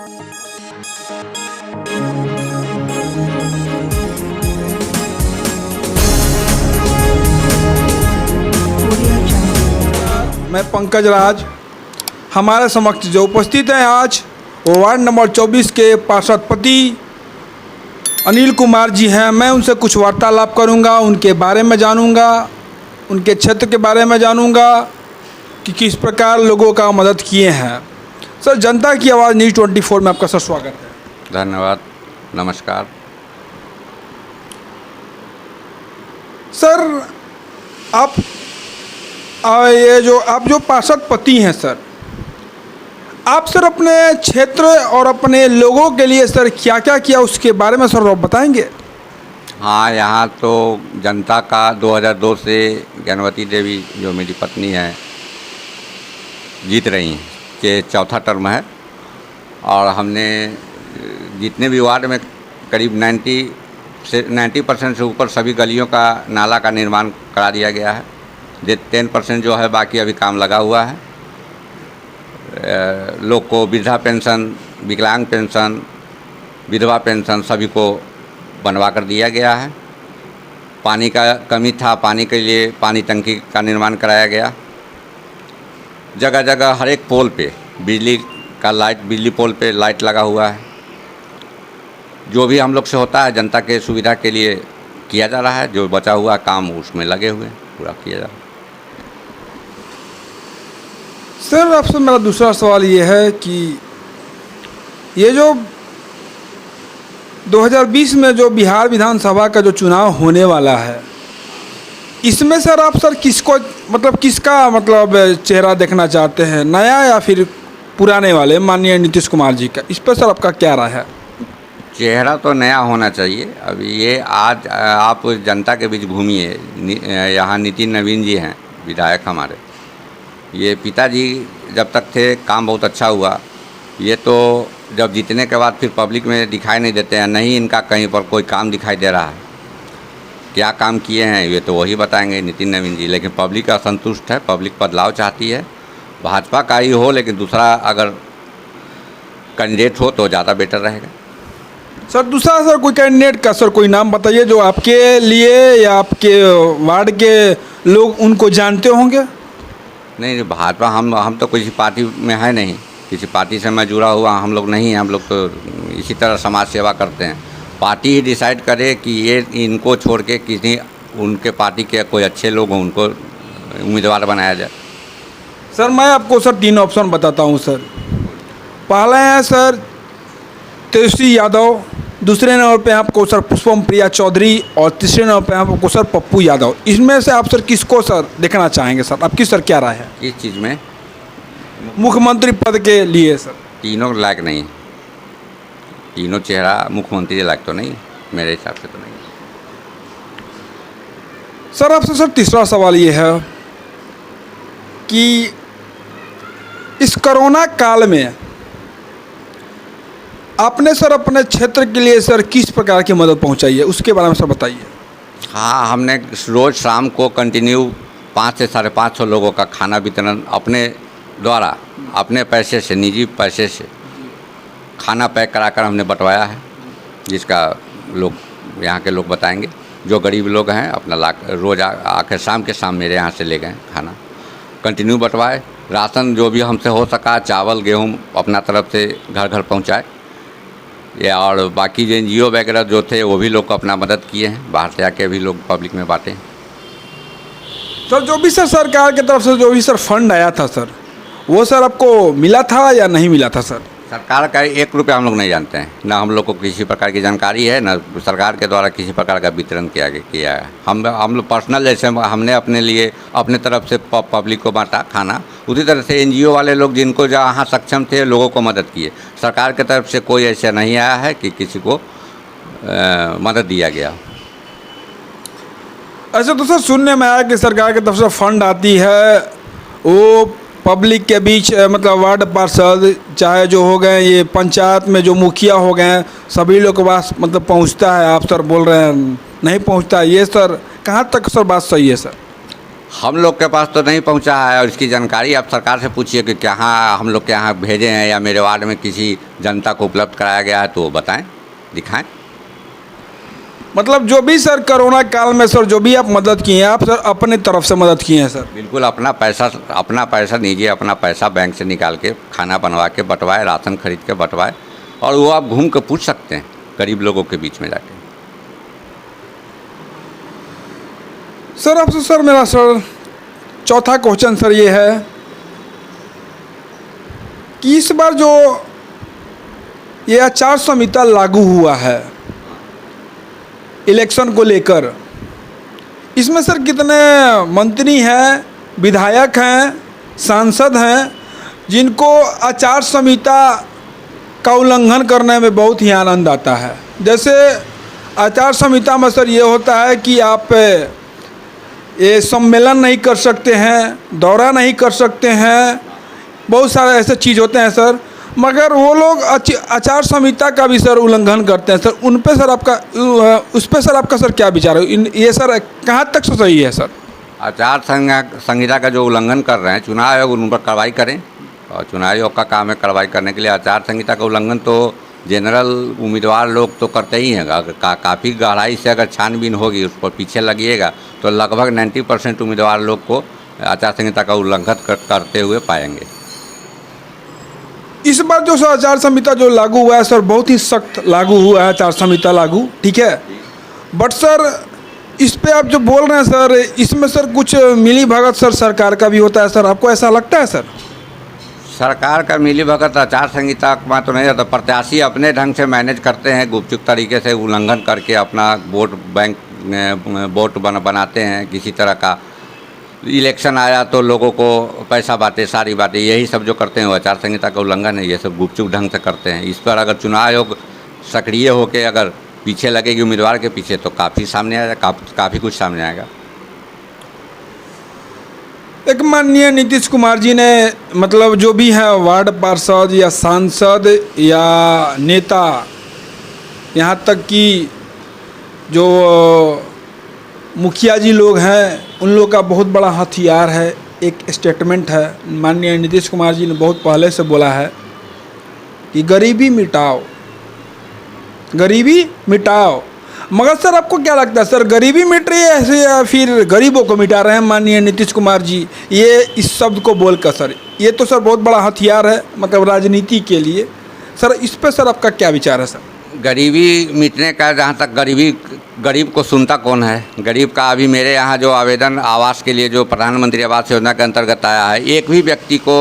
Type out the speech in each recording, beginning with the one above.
मैं पंकज राज, हमारे समक्ष जो उपस्थित हैं आज वो वार्ड नंबर 24 के पार्षदपति अनिल कुमार जी हैं। मैं उनसे कुछ वार्तालाप करूंगा, उनके बारे में जानूंगा, उनके क्षेत्र के बारे में जानूंगा कि किस प्रकार लोगों का मदद किए हैं। सर, जनता की आवाज़ न्यूज़ 24 में आपका सर स्वागत है। धन्यवाद, नमस्कार। सर, आप आप जो पार्षदपति हैं सर, आप सर अपने क्षेत्र और अपने लोगों के लिए सर क्या क्या किया उसके बारे में सर आप बताएंगे? हाँ, यहाँ तो जनता का 2002 से ज्ञानवती देवी जो मेरी पत्नी है जीत रही हैं, कि चौथा टर्म है, और हमने जितने भी वार्ड में करीब 90% से ऊपर सभी गलियों का नाला का निर्माण करा दिया गया है। 10% जो है बाकी अभी काम लगा हुआ है। लोग को वृद्धा पेंशन, विकलांग पेंशन, विधवा पेंशन सभी को बनवा कर दिया गया है। पानी का कमी था, पानी के लिए पानी टंकी का निर्माण कराया गया। जगह जगह हर एक पोल पे बिजली पोल पे लाइट लगा हुआ है। जो भी हम लोग से होता है जनता के सुविधा के लिए किया जा रहा है। जो बचा हुआ काम उसमें लगे हुए हैं, पूरा किया जा रहा है। सर, आपसे मेरा दूसरा सवाल ये है कि ये जो 2020 में जो बिहार विधानसभा का जो चुनाव होने वाला है, इसमें सर आप सर किसका चेहरा देखना चाहते हैं, नया या फिर पुराने वाले माननीय नीतीश कुमार जी का? इस पर सर आपका क्या राय है? चेहरा तो नया होना चाहिए। अब ये आज आप जनता के बीच घूमिए, यहाँ नितिन नवीन जी हैं विधायक हमारे। ये पिताजी जब तक थे काम बहुत अच्छा हुआ। ये तो जब जीतने के बाद फिर पब्लिक में दिखाई नहीं देते हैं, नहीं इनका कहीं पर कोई काम दिखाई दे रहा है। क्या काम किए हैं ये तो वही बताएंगे नितिन नवीन जी। लेकिन पब्लिक असंतुष्ट है, पब्लिक बदलाव चाहती है। भाजपा का ही हो, लेकिन दूसरा अगर कैंडिडेट हो तो ज़्यादा बेटर रहेगा। सर, दूसरा सर कोई कैंडिडेट का सर कोई नाम बताइए जो आपके लिए या आपके वार्ड के लोग उनको जानते होंगे। नहीं, भाजपा हम तो किसी पार्टी में है नहीं, किसी पार्टी से मैं जुड़ा हुआ हम लोग नहीं हैं। हम लोग तो इसी तरह समाज सेवा करते हैं। पार्टी ही डिसाइड करे कि ये इनको छोड़ के किसी उनके पार्टी के कोई अच्छे लोग हों, उनको उम्मीदवार बनाया जाए। सर, मैं आपको सर 3 ऑप्शन बताता हूँ सर। पहला है सर तेजस्वी यादव, दूसरे नंबर पे आपको सर पुष्पम प्रिया चौधरी, और तीसरे नंबर पे आपको सर पप्पू यादव। इसमें से आप सर किसको सर देखना चाहेंगे सर? आपकी सर क्या राय है किस चीज़ में? मुख्यमंत्री पद के लिए सर। तीनों लायक नहीं, तीनों चेहरा मुख्यमंत्री लायक तो नहीं, मेरे हिसाब से तो नहीं। सर, आपसे सर तीसरा सवाल ये है कि इस कोरोना काल में आपने सर अपने क्षेत्र के लिए सर किस प्रकार की मदद पहुंचाई है, उसके बारे में सर बताइए। हाँ, हमने रोज़ शाम को कंटिन्यू 500 से 550 लोगों का खाना वितरण अपने द्वारा, अपने पैसे से, निजी पैसे से खाना पैक कराकर हमने बंटवाया है। जिसका लोग यहाँ के लोग बताएंगे, जो गरीब लोग हैं अपना रोज़ आकर शाम के शाम मेरे यहाँ से ले गए खाना, कंटिन्यू बंटवाए। राशन जो भी हमसे हो सका, चावल गेहूँ अपना तरफ से घर घर पहुँचाए। या और बाकी जो NGO वगैरह जो थे वो भी लोग को अपना मदद किए हैं, बाहर से आके भी लोग पब्लिक में बांटे। सर, जो भी सर सरकार की तरफ से जो भी सर फंड आया था सर, वो सर आपको मिला था या नहीं मिला था सर? सरकार का 1 रुपया हम लोग नहीं जानते हैं, ना हम लोग को किसी प्रकार की जानकारी है, ना सरकार के द्वारा किसी प्रकार का वितरण किया है। हम लोग पर्सनल, जैसे हमने अपने लिए अपने तरफ से पब्लिक को बांटा खाना, उसी तरह से NGO वाले लोग जिनको जहाँ सक्षम थे लोगों को मदद किए। सरकार की तरफ से कोई ऐसा नहीं आया है कि किसी को मदद दिया गया। ऐसे तो सर सुनने में आया कि सरकार की तरफ से फंड आती है, वो पब्लिक के बीच मतलब वार्ड पार्षद चाहे जो हो गए, ये पंचायत में जो मुखिया हो गए, सभी लोग के पास मतलब पहुंचता है। आप सर बोल रहे हैं नहीं पहुंचता, ये सर कहाँ तक सर बात सही है सर? हम लोग के पास तो नहीं पहुंचा है, और इसकी जानकारी आप सरकार से पूछिए कि कहाँ हम लोग के यहाँ भेजे हैं या मेरे वार्ड में किसी जनता को उपलब्ध कराया गया है तो वो बताएं, दिखाएं। मतलब जो भी सर कोरोना काल में सर जो भी आप मदद किए हैं, आप सर अपने तरफ से मदद किए हैं सर? बिल्कुल अपना पैसा लीजिए, अपना पैसा बैंक से निकाल के खाना बनवा के बंटवाए, राशन खरीद के बंटवाए, और वो आप घूम के पूछ सकते हैं गरीब लोगों के बीच में जाके। सर आपसे सर मेरा सर चौथा क्वेश्चन सर ये है कि इस बार जो ये आचार संहिता लागू हुआ है इलेक्शन को लेकर, इसमें सर कितने मंत्री हैं, विधायक हैं, सांसद हैं जिनको आचार संहिता का उल्लंघन करने में बहुत ही आनंद आता है? जैसे आचार संहिता में सर ये होता है कि आप ये सम्मेलन नहीं कर सकते हैं, दौरा नहीं कर सकते हैं, बहुत सारे ऐसे चीज़ होते हैं सर, मगर वो लोग आचार संहिता का भी सर उल्लंघन करते हैं सर। उन पे सर आपका उस पे सर आपका सर क्या विचार है? ये सर कहाँ तक सही है सर? आचार संहिता का जो उल्लंघन कर रहे हैं, चुनाव आयोग उन पर कार्रवाई करें, और चुनाव आयोग का काम है कार्रवाई करने के लिए। आचार संहिता का उल्लंघन तो जनरल उम्मीदवार लोग तो करते ही हैं। काफ़ी गहराई से अगर छानबीन होगी, उस पर पीछे लगिएगा तो लगभग 90% उम्मीदवार लोग को आचार संहिता का उल्लंघन करते हुए पाएंगे। इस बार जो सर आचार संहिता जो लागू हुआ है सर, बहुत ही सख्त लागू हुआ है आचार संहिता लागू, ठीक है, बट सर इस पे आप जो बोल रहे हैं सर, इसमें सर कुछ मिली भगत सर सरकार का भी होता है सर, आपको ऐसा लगता है सर? सरकार का मिली भगत आचार संहिता में तो नहीं रहता। प्रत्याशी अपने ढंग से मैनेज करते हैं, गुपचुप तरीके से उल्लंघन करके अपना वोट बैंक वोट बनाते हैं। किसी तरह का इलेक्शन आया तो लोगों को पैसा बांटे, सारी बातें, यही सब जो करते हैं वो आचार संहिता का उल्लंघन है। ये सब गुपचुप ढंग से करते हैं। इस पर अगर चुनाव आयोग सक्रिय होकर अगर पीछे लगेगी उम्मीदवार के पीछे तो काफ़ी सामने आएगा, काफ़ी कुछ सामने आएगा। एक माननीय नीतीश कुमार जी ने मतलब जो भी है वार्ड पार्षद या सांसद या नेता, यहाँ तक कि जो मुखिया जी लोग हैं, उन लोग का बहुत बड़ा हथियार है, एक स्टेटमेंट है। माननीय नीतीश कुमार जी ने बहुत पहले से बोला है कि गरीबी मिटाओ, गरीबी मिटाओ। मगर सर आपको क्या लगता है सर, गरीबी मिट रही है ऐसे या फिर गरीबों को मिटा रहे हैं माननीय नीतीश कुमार जी ये इस शब्द को बोलकर? सर ये तो सर बहुत बड़ा हथियार है मतलब राजनीति के लिए। सर इस पर सर आपका क्या विचार है सर? गरीबी मिटने का, जहाँ तक गरीब को सुनता कौन है? गरीब का अभी मेरे यहाँ जो आवेदन आवास के लिए जो प्रधानमंत्री आवास योजना के अंतर्गत आया है, एक भी व्यक्ति को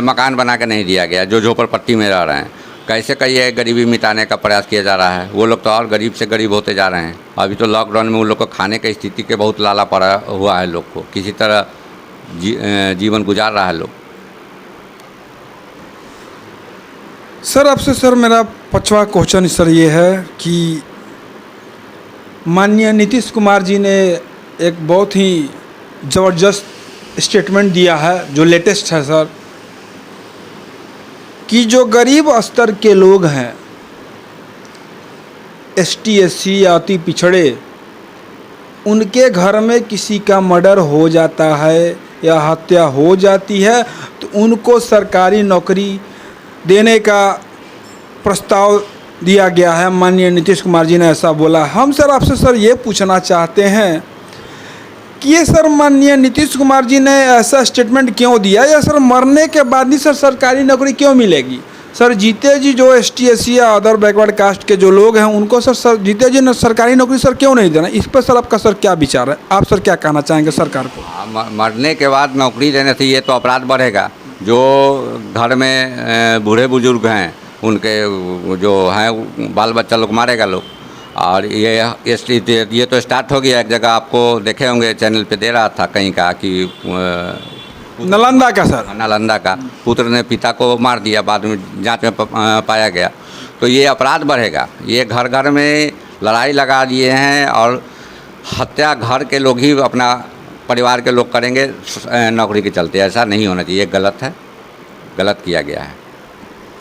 मकान बना के नहीं दिया गया जो झोपड़पट्टी में रह रहे हैं। कैसे कहिए गरीबी मिटाने का प्रयास किया जा रहा है? वो लोग तो और गरीब से गरीब होते जा रहे हैं। अभी तो लॉकडाउन में उन लोग को खाने की स्थिति के बहुत लाला पड़ा हुआ है। लोग को किसी तरह जीवन गुजार रहा है लोग। सर आपसे सर मेरा 5वां क्वेश्चन सर ये है कि माननीय नीतीश कुमार जी ने एक बहुत ही ज़बरदस्त स्टेटमेंट दिया है जो लेटेस्ट है सर, कि जो गरीब स्तर के लोग हैं, ST SC या अति पिछड़े, उनके घर में किसी का मर्डर हो जाता है या हत्या हो जाती है तो उनको सरकारी नौकरी देने का प्रस्ताव दिया गया है। माननीय नीतीश कुमार जी ने ऐसा बोला। हम सर आपसे सर ये पूछना चाहते हैं कि ये सर माननीय नीतीश कुमार जी ने ऐसा स्टेटमेंट क्यों दिया, या सर मरने के बाद ही सर सरकारी नौकरी क्यों मिलेगी? सर जीते जी जो ST SC या अदर बैकवर्ड कास्ट के जो लोग हैं उनको सर जीते जी ने सरकारी नौकरी सर क्यों नहीं देना? इस पर सर आपका सर क्या विचार है? आप सर क्या कहना चाहेंगे सरकार को? मरने के बाद नौकरी देने से ये तो अपराध बढ़ेगा। जो घर में बूढ़े बुजुर्ग हैं उनके जो हैं बाल बच्चा लोग मारेगा लोग। और ये तो स्टार्ट हो गया। एक जगह आपको देखे होंगे चैनल पे दे रहा था कहीं का कि नालंदा का सर, नालंदा का पुत्र ने पिता को मार दिया, बाद में जांच में पाया गया। तो ये अपराध बढ़ेगा। ये घर घर में लड़ाई लगा दिए हैं और हत्या घर के लोग ही अपना परिवार के लोग करेंगे नौकरी के चलते। ऐसा नहीं होना चाहिए, गलत है, गलत किया गया है।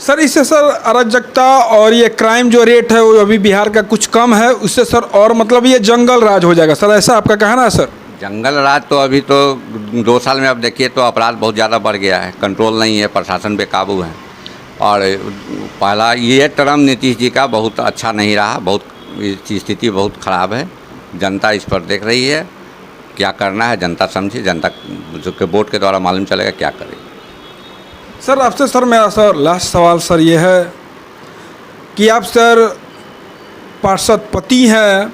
सर इससे सर अराजकता और ये क्राइम जो रेट है वो अभी बिहार का कुछ कम है, उससे सर और मतलब ये जंगल राज हो जाएगा सर, ऐसा आपका कहना है सर? जंगल राज तो अभी तो 2 साल में आप देखिए तो अपराध बहुत ज़्यादा बढ़ गया है, कंट्रोल नहीं है, प्रशासन बेकाबू है। और पहला ये टर्म नीतीश जी का बहुत अच्छा नहीं रहा, बहुत स्थिति बहुत ख़राब है। जनता इस पर देख रही है, क्या करना है जनता समझे, जनता जो के वोट के द्वारा मालूम चलेगा क्या करेगी। सर आपसे सर मेरा सर लास्ट सवाल सर ये है कि आप सर पार्षद पति हैं,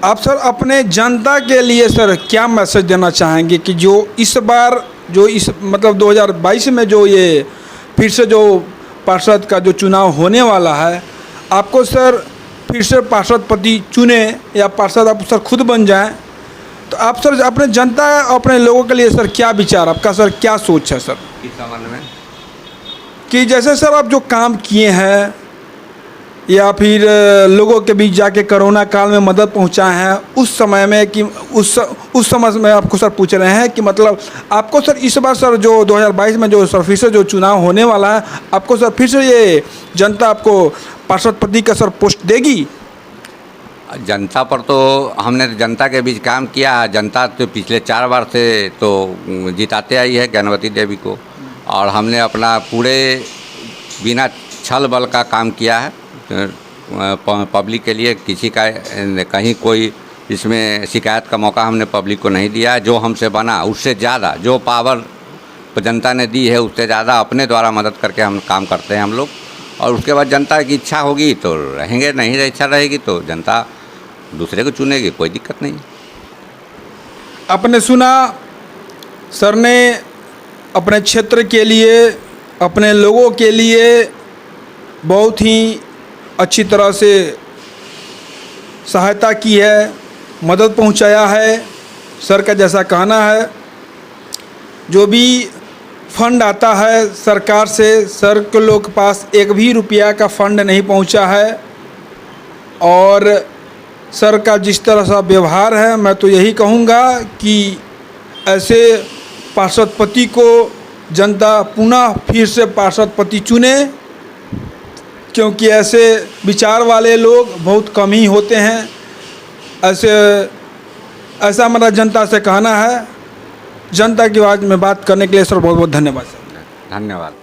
आप सर अपने जनता के लिए सर क्या मैसेज देना चाहेंगे कि जो इस बार जो इस मतलब 2022 में जो ये फिर से जो पार्षद का जो चुनाव होने वाला है, आपको सर फिर से पार्षद पति चुने या पार्षद आप सर खुद बन जाएं, तो आप सर अपने जनता अपने लोगों के लिए सर क्या विचार, आपका सर क्या सोच है सर किस संबंध में? कि जैसे सर आप जो काम किए हैं या फिर लोगों के बीच जाके कोरोना काल में मदद पहुंचाए हैं उस समय में, कि उस समय में आपको सर पूछ रहे हैं कि मतलब आपको सर इस बार सर जो 2022 में जो सर फिर से जो चुनाव होने वाला है, आपको सर फिर से ये जनता आपको पार्षद पति का सर पोस्ट देगी? जनता पर तो हमने जनता के बीच काम किया है। जनता तो पिछले 4 बार से तो जिताते आई है ज्ञानवती देवी को, और हमने अपना पूरे बिना छल बल का काम किया है पब्लिक के लिए। किसी का कहीं कोई इसमें शिकायत का मौका हमने पब्लिक को नहीं दिया है। जो हमसे बना उससे ज़्यादा जो पावर जनता ने दी है उससे ज़्यादा अपने द्वारा मदद करके हम काम करते हैं हम लोग। और उसके बाद जनता की इच्छा होगी तो रहेंगे, नहीं इच्छा रहेगी तो जनता दूसरे को चुनेगी, कोई दिक्कत नहीं। आपने सुना सर ने अपने क्षेत्र के लिए अपने लोगों के लिए बहुत ही अच्छी तरह से सहायता की है, मदद पहुंचाया है। सर का जैसा कहना है जो भी फंड आता है सरकार से, सर के लोग के पास एक भी रुपया का फंड नहीं पहुंचा है। और सर का जिस तरह से व्यवहार है, मैं तो यही कहूँगा कि ऐसे पार्षद पति को जनता पुनः फिर से पार्षद पति चुने, क्योंकि ऐसे विचार वाले लोग बहुत कम ही होते हैं। ऐसा हमारा जनता से कहना है। जनता की आवाज़ में बात करने के लिए सर बहुत बहुत धन्यवाद सर। धन्यवाद।